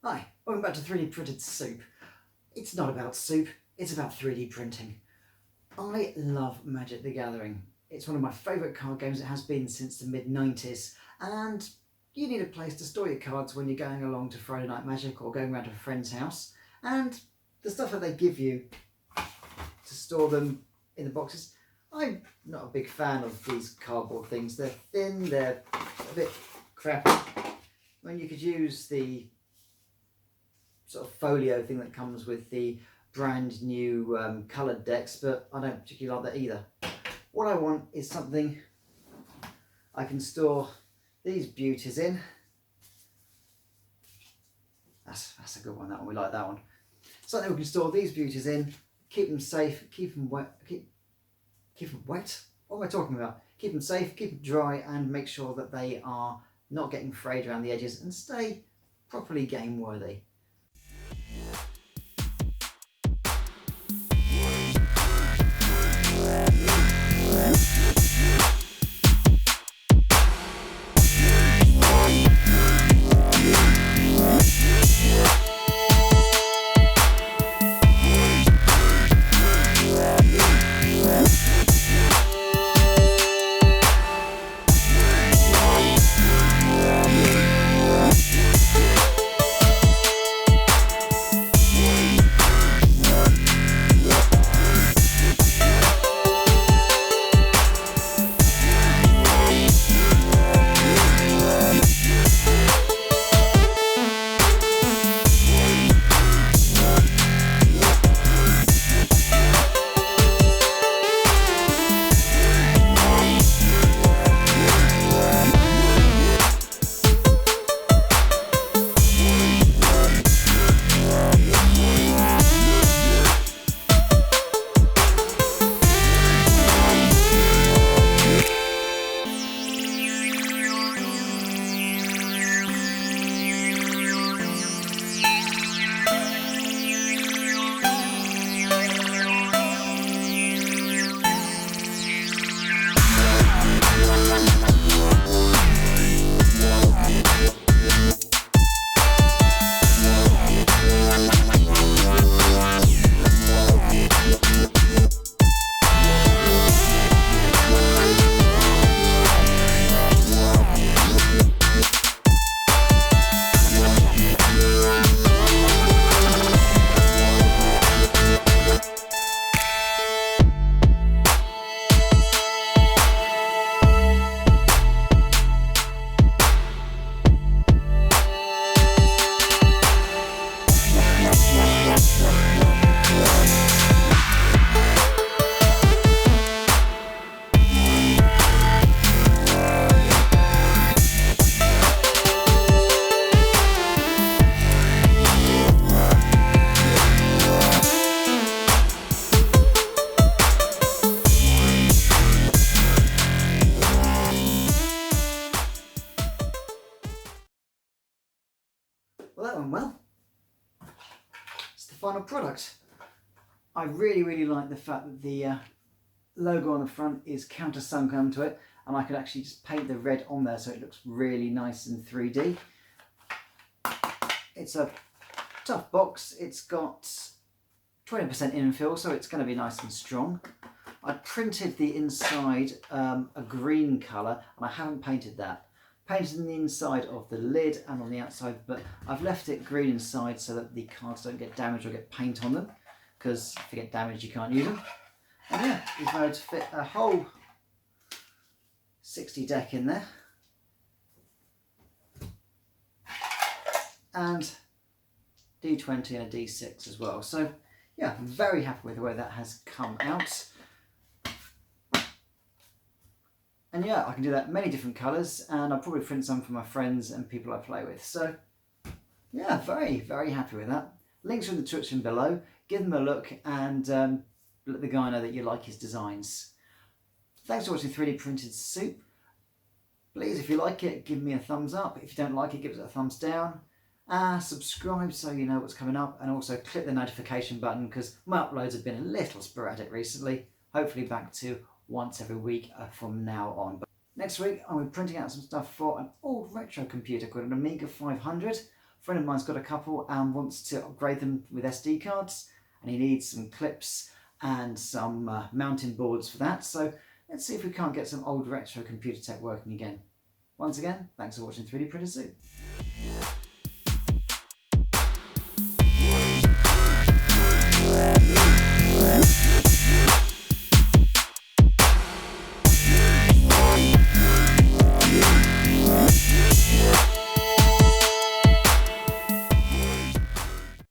Hi, welcome back to 3D Printed Soup. It's not about soup, it's about 3D printing. I love Magic the Gathering. It's one of my favourite card games. It has been since the mid-90s, and you need a place to store your cards when you're going along to Friday Night Magic or going around to a friend's house. And the stuff that they give you to store them in the boxes, I'm not a big fan of these cardboard things. They're thin, they're a bit crappy. When you could use the sort of folio thing that comes with the brand new coloured decks, but I don't particularly like that either. What I want is something I can store these beauties in. That's a good one, that one, we like that one. Something we can store these beauties in, keep them safe, keep them wet, keep them wet? What am I talking about? Keep them safe, keep them dry, and make sure that they are not getting frayed around the edges and stay properly game worthy. Well, that went well. It's the final product. I really like the fact that the logo on the front is countersunk onto it, and I could actually just paint the red on there so it looks really nice in 3D. It's a tough box. It's got 20% infill, so it's going to be nice and strong. I printed the inside a green colour, and I haven't painted that. Painted on the inside of the lid and on the outside, but I've left it green inside so that the cards don't get damaged or get paint on them, because if they get damaged you can't use them. And yeah, we've managed to fit a whole 60 deck in there. And D20 and a D6 as well. So yeah, I'm very happy with the way that has come out. And yeah, I can do that many different colours, and I'll probably print some for my friends and people I play with. So yeah, very happy with that. Links are in the description below. Give them a look and let the guy know that you like his designs. Thanks for watching 3D Printed Soup. Please, if you like it, give me a thumbs up. If you don't like it, give it a thumbs down. Subscribe so you know what's coming up, and also click the notification button because my uploads have been a little sporadic recently. Hopefully back to once every week from now on. But next week I'll be printing out some stuff for an old retro computer called an Amiga 500 A friend of mine's got a couple and wants to upgrade them with SD cards, and he needs some clips and some mounting boards for that. So let's see if we can't get some old retro computer tech working again. Once again, thanks for watching 3D Printer Soup.